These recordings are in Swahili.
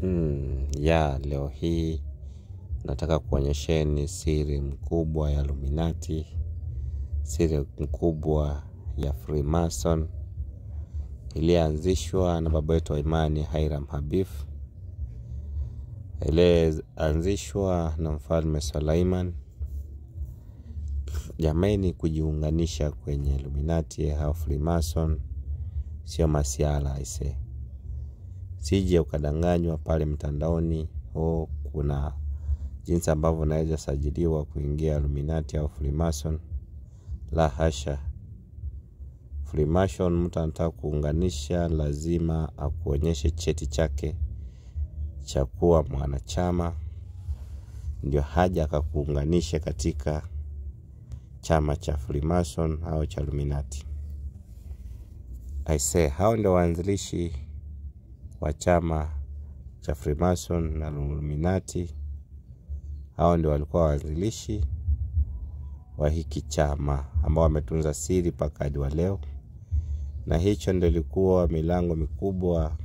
Leo hii nataka kuonyesheni siri mkubwa ya Illuminati, siri mkubwa ya Freemason ilianzishwa na baba yetu wa imani Hiram Habif, ilianzishwa na mfalme Suleiman. Jamani, kujiunganisha kwenye Illuminati au Freemason sio masiala aise. Sije ukadanganywa pale mtandaoni kuna jinsi ambavyo unaweza sajiliwa kuingia Illuminati au Freemason. La hasha. Freemason, mtu anataka kuunganisha lazima akuonyeshe cheti chake cha kuwa mwanachama, ndio haja akakuunganisha katika chama cha Freemason au cha Illuminati. Hao ndio waanzilishi wa chama cha Freemason na Illuminati. Hao ndio walikuwa waanzilishi wa hiki chama ambao wametunza siri mpaka hadi wa leo, na hicho ndio ilikuwa milango mikubwa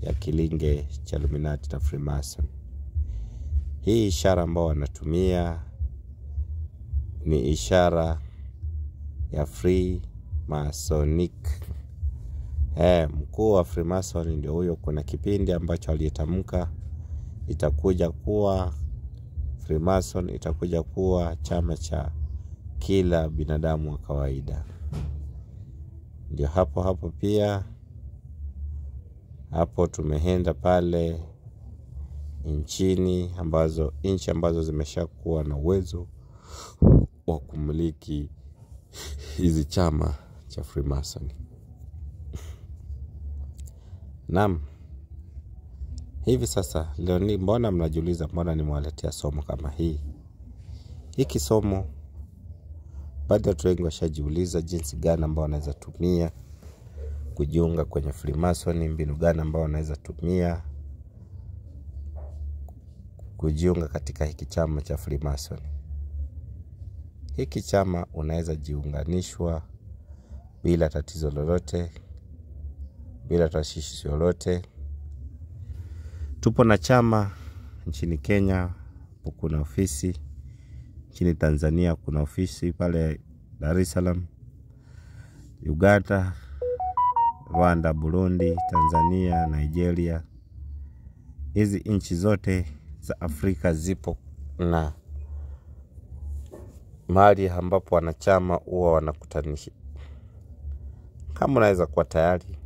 ya kilinge cha Illuminati na Freemason. Hii ishara ambao wanatumia ni ishara ya Freemasonic. Mkuu wa Freemason ndio huyo. Kuna kipindi ambacho aliyetamka itakuja kuwa Freemason itakuja kuwa chama cha kila binadamu wa kawaida. Ndio hapo pia hapo tumeenda pale nchi ambazo zimeshakuwa na uwezo wa kumiliki hizi chama cha Freemason. Naam, hivi sasa leo ni mbona mnajiuliza mbona nimewaletea somo kama hii? Hiki somo bado watu wengi washajiuliza jinsi gani ambao wanaweza tumia kujiunga kwenye Freemason, mbinu gani ambao wanaweza tumia kujiunga katika hiki chama cha Freemason. Hiki chama unaweza jiunganishwa bila tatizo lolote, bila tashwishi lolote. Tupo na chama nchini Kenya, kuna ofisi. Nchini Tanzania kuna ofisi pale Dar es Salaam, Uganda, Rwanda, Burundi, Tanzania, Nigeria. Hizi nchi zote za Afrika zipo na mahali ambapo wanachama huwa wanakutanisha. Kama unaweza kuwa tayari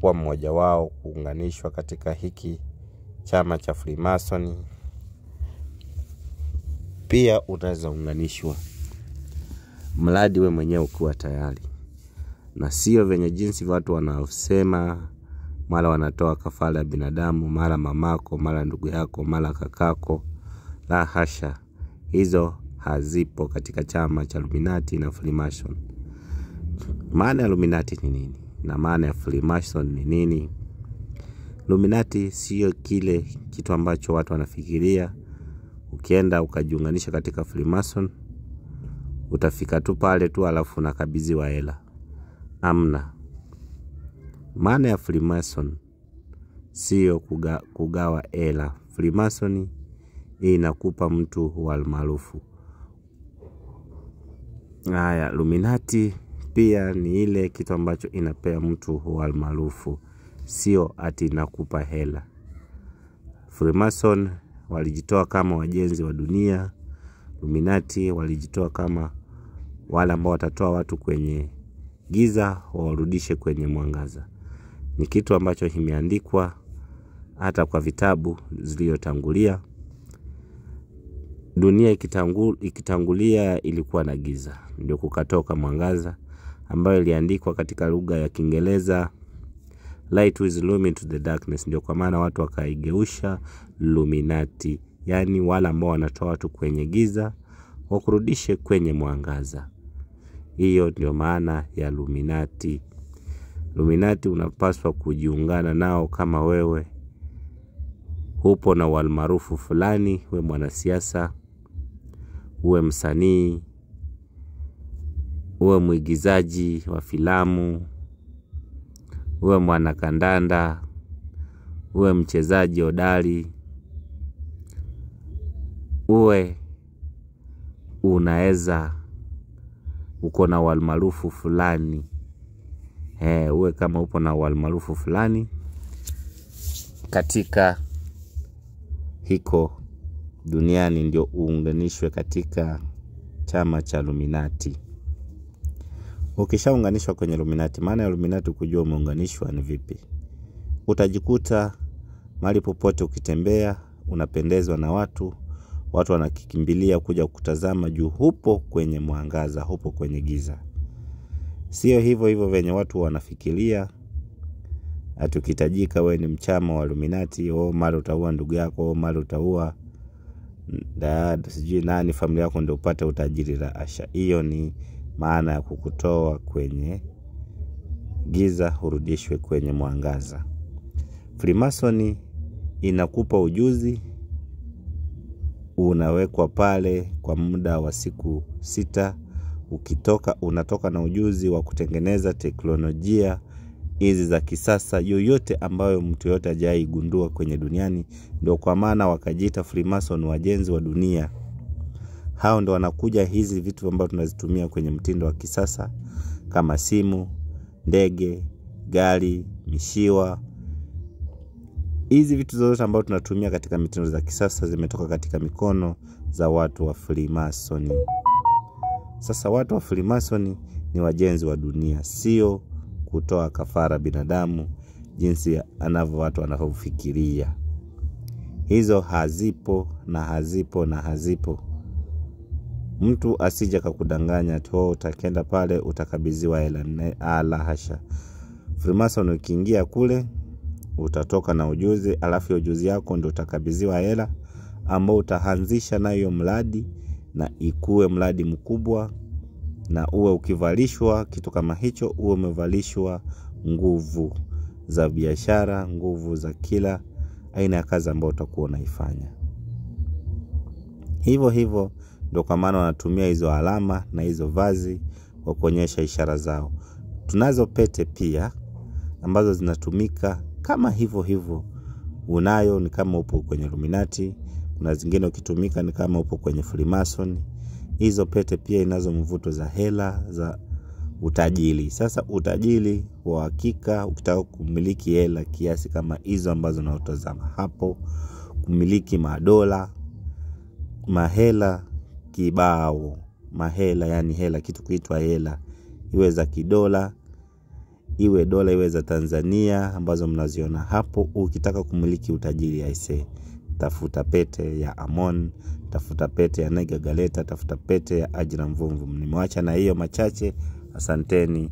kuwa mmoja wao kuunganishwa katika hiki chama cha Freemason, pia unaweza unganishwa mradi wewe mwenyewe ukiwa tayari, na sio venye jinsi watu wanaosema mara wanatoa kafara ya binadamu, mara mamako, mara ndugu yako, mara kakako. La hasha, hizo hazipo katika chama cha Illuminati na Freemason. Maana ya Illuminati ni nini na maana ya Freemason ni nini? Illuminati sio kile kitu ambacho watu wanafikiria. Ukienda ukajiunganisha katika Freemason utafika tu pale tu alafu unakabidhiwa hela. Amna. Maana ya Freemason sio kugawa hela. Freemason inakupa mtu wa almaarufu. Illuminati pia ni ile kitu ambacho inapea mtu wa almaarufu, sio ati inakupa hela. Freemason walijitoa kama wajenzi wa dunia. Illuminati walijitoa kama wale ambao watatoa watu kwenye giza warudishe kwenye mwangaza. Ni kitu ambacho kimeandikwa hata kwa vitabu zilizotangulia. Dunia ikitangulia ilikuwa na giza, ndio kukatoka mwangaza, ambayo iliandikwa katika lugha ya Kiingereza light will illumine to the darkness. Ndio kwa maana watu wakaigeusha Illuminati, yani wale ambao wanatoa watu kwenye giza wakurudishe kwenye mwangaza. Hiyo ndio maana ya Illuminati. Illuminati unapaswa kujiungana nao kama wewe upo na walmaarufu fulani, uwe mwanasiasa, uwe msanii, uwe mwigizaji wa filamu, uwe mwanakandanda, uwe mchezaji hodari, uwe unaweza uko na walmaarufu fulani. Uwe kama upo na walmaarufu fulani katika hiko duniani, ndio uunganishwe katika chama cha Illuminati. Ukishaunganishwa kwenye Illuminati, maana ya Illuminati kujua umeunganishwa ni vipi. Utajikuta mahali popote ukitembea unapendezwa na watu wanakikimbilia kuja kutazama juu hupo kwenye mwangaza, hupo kwenye giza. Sio hivyo venye watu wanafikiria. Atukitajika wewe ni mchama wa Illuminati, mara utaua ndugu yako, mara utaua dada sijui nani, familia yako ndio upate utajiri la asha. Hiyo ni maana ya kukutoa kwenye giza urudishwe kwenye mwangaza. Freemason inakupa ujuzi, unawekwa pale kwa muda wa siku 6. Ukitoka unatoka na ujuzi wa kutengeneza teknolojia hizi za kisasa yoyote ambayo mtu yote hajaigundua kwenye duniani. Ndio kwa maana wakajiita Freemason wajenzi wa dunia. Hao ndio wanakuja hizi vitu ambavyo tunazitumia kwenye mtindo wa kisasa kama simu, ndege, gari, mishiwa. Hizi vitu zote ambazo tunatumia katika mitindo za kisasa zimetoka katika mikono za watu wa Freemason. Sasa watu wa Freemason ni wajenzi wa dunia, sio kutoa kafara binadamu jinsi watu wanavyofikiria. Hizo hazipo na hazipo na hazipo. Mtu asije kukudanganya tu utakenda pale utakabidhiwa hela. La hasha. Freemason ukiingia kule utatoka na ujuzi, alafu ujuzi yako ndio utakabidhiwa hela ambao utaanzisha nayo mradi na ikue mradi mkubwa, na uwe ukivalishwa kitu kama hicho, uwe umevalishwa nguvu za biashara, nguvu za kila aina ya kazi ambayo utakuwa unaifanya. Hivyo ndio kwa maana wanatumia hizo alama na hizo vazi kwa kuonyesha ishara zao. Tunazo pete pia ambazo zinatumika kama hivyo. Unayo ni kama upo kwenye Illuminati, kuna zingine ukitumika ni kama upo kwenye Freemason. Hizo pete pia inazo mvuto za hela, za utajiri. Sasa utajiri wa hakika, ukitaka kumiliki hela kiasi kama hizo ambazo unaotazama hapo, kumiliki madola, mahela kibao, mahela yani hela, kitu kuitwa hela, iwe za kidola, iwe dola, iwe za Tanzania ambazo mnaziona hapo. Ukitaka kumiliki utajiri aise, tafuta pete ya Amon, tafuta pete ya Nega Galeta, tafuta pete ya Ajira Mvumvu. Nimewacha na hiyo machache. Asanteni.